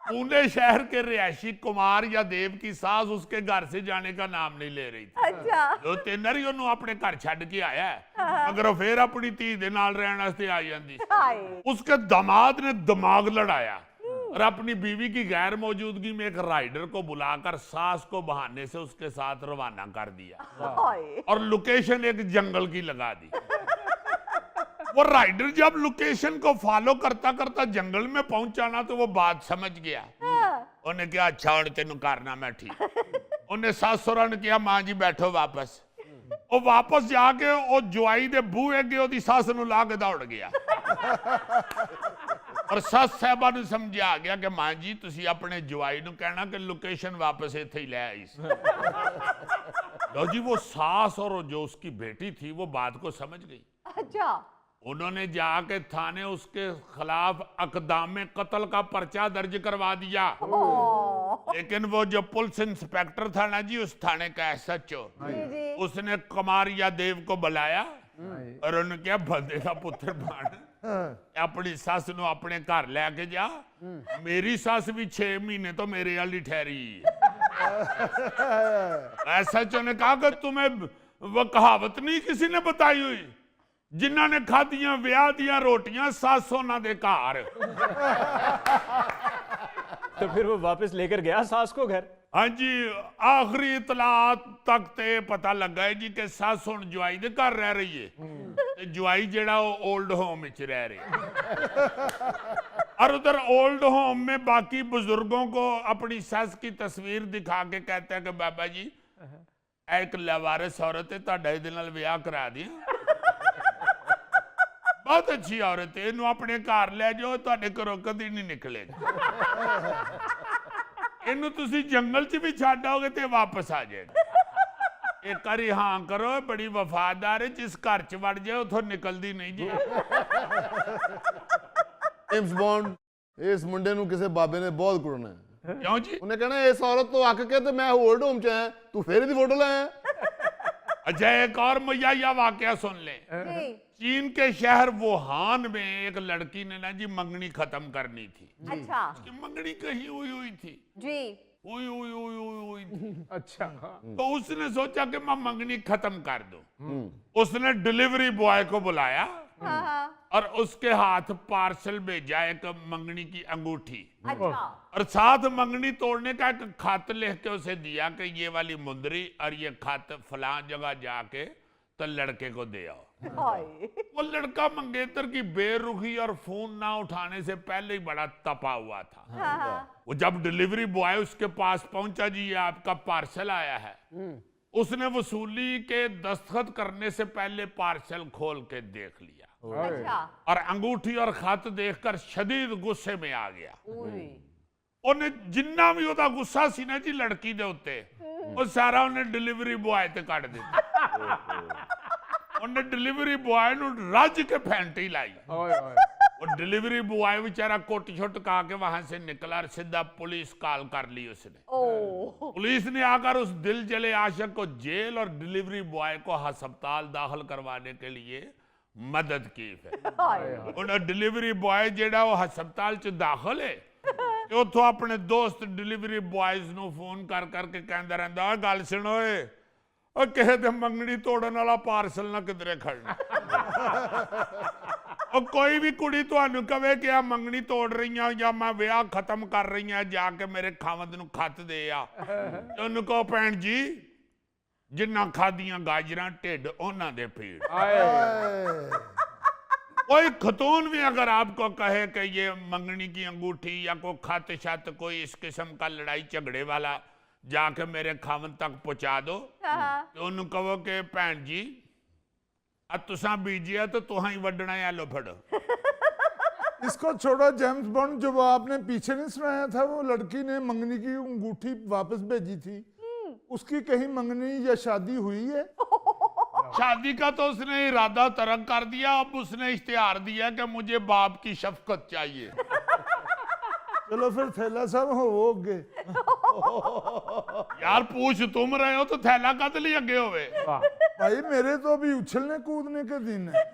पुणे शहर के रिहायशी कुमार या देव की सास उसके घर से जाने का नाम नहीं ले रही थी। अच्छा जो तेनर ही ਉਹਨੂੰ ਆਪਣੇ ਘਰ ਛੱਡ ਕੇ ਆਇਆ मगर फिर अपनी धी ਦੇ ਨਾਲ ਰਹਿਣ ਵਾਸਤੇ ਆ ਜਾਂਦੀ। हाय उसके दामाद ने दिमाग लड़ाया और अपनी बीवी की गैर मौजूदगी में एक राइडर को बुलाकर सास को बहाने से उसके साथ रवाना कर दिया हाय और लोकेशन एक जंगल की लगा दी। वो राइडर जब लोकेशन को फॉलो करता करता जंगल में पहुंचा ना तो वो बात समझ गया। उन्हें क्या अच्छा हुण तेनू करना मैं ठीक। उन्हें सास सहुरा ने कहा मां जी बैठो वापस। वो वापस जाके वो जवाई दे बूहे अगे ओदी सस नू ला के दौड़ गया और सस साहबा नू समझा गया कि मां जी तुसी अपने जवाई नू कहना कि लोकेशन वापस इत्थे ही ले आई सी। लो जी वो सास और जो उसकी बेटी थी वो बात को समझ गई। अच्छा उन्होंने जाके थाने उसके खिलाफ अकदाम कत्ल का पर्चा दर्ज करवा दिया। लेकिन वो जो पुलिस इंस्पेक्टर था ना जी उस थाने का SHO जी उसने कुमार या देव को बुलाया और उन्होंने क्या बंदे का पुत्र बन अपनी सस नू अपने घर लेके जा। मेरी सस भी 6 महीने तो मेरे वाली ठहरी। SHO ने कहा कि तुम्हें वो कहावत नहीं किसी ने बताई हुई जिन्हों ने खादियां ब्याह दियां रोटियां सस उन्हां दे घर। तो फिर वो वापस लेकर गया सास को घर। हाँ जी आखिरी इतलात तक ते पता लगा है जी कि सस हुण जवाई दे घर रह रही है ते जवाई जेड़ा वो ओल्ड होम विच रह रहे और उधर ओल्ड होम में बाकी बुजुर्गों को अपनी सस की तस्वीर दिखा के कहते हैं कि बाबा जी एक लवारिस औरत है तुहाडा इहदे नाल विआह करा दियां बहुत अच्छी औरत है इहनू अपने घर ले जाओ तुहाडे घरों कदी नहीं निकलेगा। इहनू तुसी जंगल च भी छड्ड आओगे ते वापस आ जाएगा। एक बारी हाँ करो बड़ी वफादार है जिस घर च वड़ जाए उथों निकलदी नहीं जी। जेम्स बॉन्ड इस मुंडे नू किसी बाबे ने बहुत कुड़ना है। क्यों जी? उन्हें कहना इस औरत तो अक के ते मैं ओल्ड होम च आया तू फिर दी फोटो लाया। अच्छा एक और मजाया वाकया सुन ले। जी चीन के शहर वुहान में एक लड़की ने ना जी मंगनी खत्म करनी थी। अच्छा उसकी मंगनी कहीं हुई थी जी हुई थी। अच्छा तो उसने सोचा कि मैं मंगनी खत्म कर दूं। उसने डिलीवरी बॉय को बुलाया हाँ हाँ और उसके हाथ पार्सल भेजा एक मंगनी की अंगूठी अच्छा और साथ मंगनी तोड़ने का एक खत लिख के उसे दिया कि ये वाली मुंदरी और ये खत फलां जगह जाके तो लड़के को दे आओ। हाय वो लड़का मंगेतर की बेरुखी और फोन ना उठाने से पहले ही बड़ा तपा हुआ था। हाँ हाँ वो जब डिलीवरी बॉय उसके पास पहुंचा जी ये आपका पार्सल आया है उसने वसूली के दस्तखत करने से पहले पार्सल खोल के देख लिया अच्छा और अंगूठी और खत देखकर शदीद गुस्से में आ गया। उई ਉਹਨੇ ਜਿੰਨਾ ਵੀ ਉਹਦਾ ਗੁੱਸਾ ਸੀ ਨਾ ਜੀ ਲੜਕੀ ਦੇ ਉੱਤੇ ਉਹ ਸਾਰਾ ਉਹਨੇ ਡਿਲੀਵਰੀ ਬੁਆਏ ਤੇ ਕੱਢ ਦਿੱਤਾ। ਉਹਨੇ ਡਿਲੀਵਰੀ ਬੁਆਏ ਨੂੰ ਰੱਜ ਕੇ ਫੈਂਟੀ लाई। वो डिलीवरी बॉय बेचारा कोट छोट कहा के वहां से निकला और सीधा पुलिस कॉल कर ली उसने। ओ पुलिस ने आकर उस दिल जले आशिक को जेल और डिलीवरी बॉय को अस्पताल दाखिल करवाने के लिए मदद की है। हाय उन्हें डिलीवरी बॉय जेड़ा वो अस्पताल च दाखिल है उतो अपने दोस्त डिलीवरी बॉयज ਨੂੰ फोन कर करके कहता रहता गल सुनो ਉਹ ਕਿਸੇ ਦੇ ਮੰਗਣੀ ਤੋੜਨ ਵਾਲਾ ਪਾਰਸਲ ਨਾ ਕਿਧਰੇ ਖੜਨਾ। ਉਹ ਕੋਈ ਵੀ ਕੁੜੀ ਤੁਹਾਨੂੰ ਕਵੇ ਕਿ ਆ ਮੰਗਣੀ ਤੋੜ ਰਹੀਆਂ ਜਾਂ ਮੈਂ ਵਿਆਹ ਖਤਮ ਕਰ ਰਹੀ ਹਾਂ ਜਾ ਕੇ ਮੇਰੇ ਖਾਵੰਦ ਨੂੰ ਖੱਤ ਦੇ ਆ ਉਹਨੂੰ ਕਹੋ ਭੈਣ ਜੀ ਜਿੰਨਾ ਖਾਦੀਆਂ ਗਾਜਰਾਂ ਢਿੱਡ ਉਹਨਾਂ ਦੇ ਪੀੜ। कोई खतून भी अगर आपको कहे कि ये मंगनी की अंगूठी या कोई खत शत कोई इस किस्म का लड़ाई झगड़े वाला जाके मेरे खावन तक पहुंचा दो तो उन्होंने कहो कि भैन जी तुसा बीजिया तो तुहा ही वड्डना है लो फड़ो। इसको छोड़ो जेम्स बॉन्ड जो वो आपने पीछे नहीं सुनाया था वो लड़की ने मंगनी की अंगूठी वापस भेजी थी उसकी कहीं मंगनी या शादी हुई है? शादी का तो उसने इरादा तरक कर दिया अब उसने इश्तिहार दिया कि मुझे बाप की शफकत चाहिए। चलो फिर थैला साहब हो गए यार पूछ तुम रहे हो तो थैला कद लिए अगे होवे भाई मेरे तो अभी उछलने कूदने के दिन है।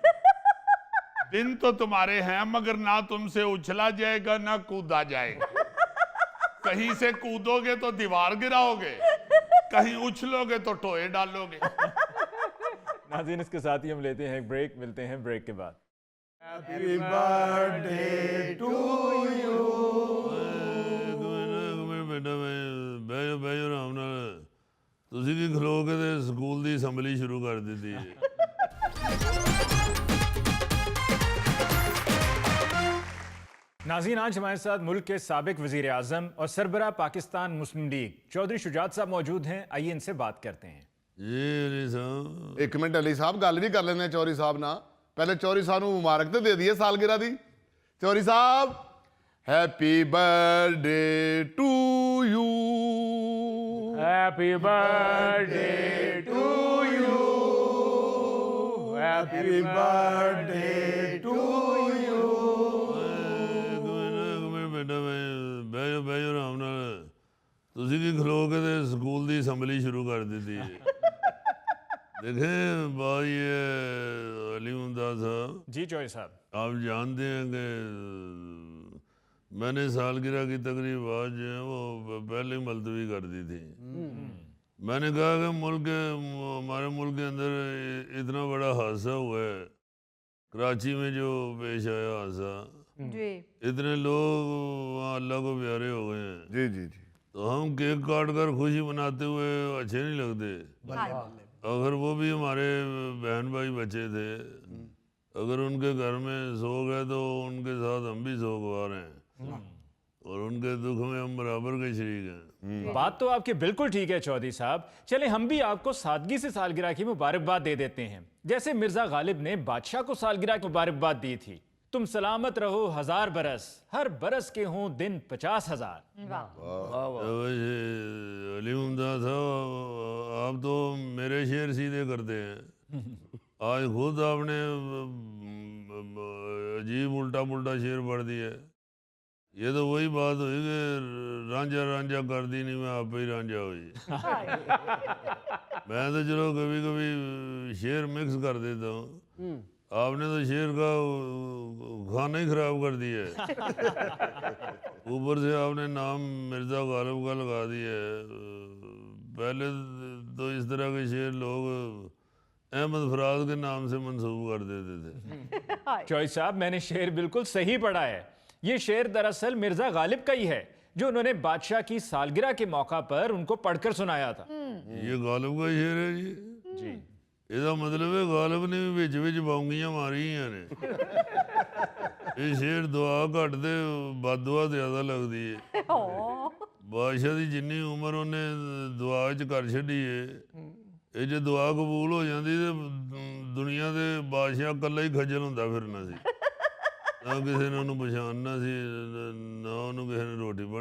दिन तो तुम्हारे हैं मगर ना तुमसे उछला जाएगा ना कूदा जाएगा। कहीं से कूदोगे तो दीवार गिराओगे, कहीं उछलोगे तो टोए डालोगे। नाज़रीन, इसके साथ ही हम लेते हैं एक ब्रेक, मिलते हैं ब्रेक के बाद। Happy birthday to you. बेटा ਬਹਿ ਜਾਓ ਆਰਾਮ ਨਾਲ। ਤੁਸੀਂ ਕੀ ਖਲੋ ਕੇ ਤੇ ਸਕੂਲ ਦੀ ਅਸੈਂਬਲੀ ਸ਼ੁਰੂ ਕਰ ਦਿੱਤੀ ਹੈ। नाज़रीन, आज हमारे साथ मुल्क के साबिक वज़ीर आज़म और सरबरा पाकिस्तान मुस्लिम लीग चौधरी शुजात साहब मौजूद हैं। आइए इनसे बात करते हैं। ਜੀ ਅਲੀ ਸਾਹਿਬ, ਇੱਕ ਮਿੰਟ ਅਲੀ ਸਾਹਿਬ, ਗੱਲ ਵੀ ਕਰ ਲੈਂਦੇ ਚੌਰੀ ਸਾਹਿਬ ਨਾਲ। ਪਹਿਲੇ ਚੌਰੀ ਸਾਹਿਬ ਨੂੰ ਮੁਬਾਰਕ ਤੇ ਦੇ ਦਈਏ ਸਾਲਗਿਰਾ ਦੀ। Chauri Sahib, happy birthday to you. Happy birthday to you, happy birthday to you. ਬੇਟਾ ਬਹਿ ਜਾਓ ਆਰਾਮ ਨਾਲ। ਤੁਸੀਂ ਕੀ ਖਲੋ ਕੇ ਤੇ ਸਕੂਲ ਦੀ ਅਸੈਂਬਲੀ ਸ਼ੁਰੂ ਕਰ ਦਿੱਤੀ ਹੈ। देखें भाई, ये अली मुमताज़ साहब, जी चौधरी साहब, आप जानते हैं कि मैंने सालगिरह की तकरीब आज जो है वो पहले ही मुलतवी कर दी थी। मैंने कहा कि हमारे मुल्क के अंदर इतना बड़ा हादसा हुआ है, कराची में जो पेश आया हादसा, जी इतने लोग वहाँ अल्लाह को प्यारे हो गए हैं, ਜੀ ਜੀ ਜੀ। तो हम केक काट कर खुशी मनाते हुए अच्छे नहीं लगते। हाँ अगर वो भी हमारे बहन भाई बच्चे थे, अगर उनके घर में शोक है तो उनके साथ हम भी शोकवार हैं और उनके दुख में हम बराबर के शरीक हैं। बात तो आपकी बिल्कुल ठीक है चौधरी साहब। चले हम भी आपको सादगी से सालगिरह की मुबारकबाद दे देते हैं, जैसे मिर्जा गालिब ने बादशाह को सालगिरह की मुबारकबाद दी थी। तुम सलामत रहो 1000 बरस, हर बरस के हों दिन 50,000। वाह अली मुमताज़ साहब, आप तो मेरे शेर सीधे करते हैं। आज खुद आपने अजीब उल्टा पुल्टा शेर पढ़ दिया। ये तो वही बात हुई कि रांझा रांझा कर दी, नहीं मैं आप ही रांझा हुई। मैं तो चलो कभी कभी शेर मिक्स कर देता हूँ, आपने तो शेर का खाना ही खराब कर दिया है। ऊपर से आपने नाम मिर्जा गालिब का लगा दिया है। पहले तो इस तरह के शेर लोग अहमद फराज के नाम से मंसूब कर देते थे। चौधरी साहब, मैंने शेर बिल्कुल सही पढ़ा है। ये शेर दरअसल मिर्जा गालिब का ही है, जो उन्होंने बादशाह की सालगिरह के मौका पर उनको पढ़कर सुनाया था। ये गालिब का शेर है जी। जी, ਇਹਦਾ ਮਤਲਬ ਹੈ ਗਾਲਿਬ ਨੇ ਵੀ ਵਿੱਚ ਬਾਉਂਗੀਆਂ ਮਾਰੀਆਂ ਨੇ। ਇਹ ਸ਼ੇਰ ਦੁਆ ਘੱਟ ਤੇ ਬਦਦੁਆ ਜ਼ਿਆਦਾ ਲੱਗਦੀ ਹੈ। ਬਾਦਸ਼ਾਹ ਦੀ ਜਿੰਨੀ ਉਮਰ ਉਹਨੇ ਦੁਆ 'ਚ ਕਰ ਛੱਡੀ ਏ, ਇਹ ਜੇ ਦੁਆ ਕਬੂਲ ਹੋ ਜਾਂਦੀ ਤੇ ਦੁਨੀਆ ਦੇ ਬਾਦਸ਼ਾਹ ਇਕੱਲਾ ਹੀ ਖੱਜਲ ਹੁੰਦਾ ਫਿਰਨਾ ਸੀ। ਨਾ ਕਿਸੇ ਨੇ ਉਹਨੂੰ ਪਛਾਣਨਾ ਸੀ, ਨਾ ਉਹਨੂੰ ਕਿਸੇ ਨੇ ਰੋਟੀ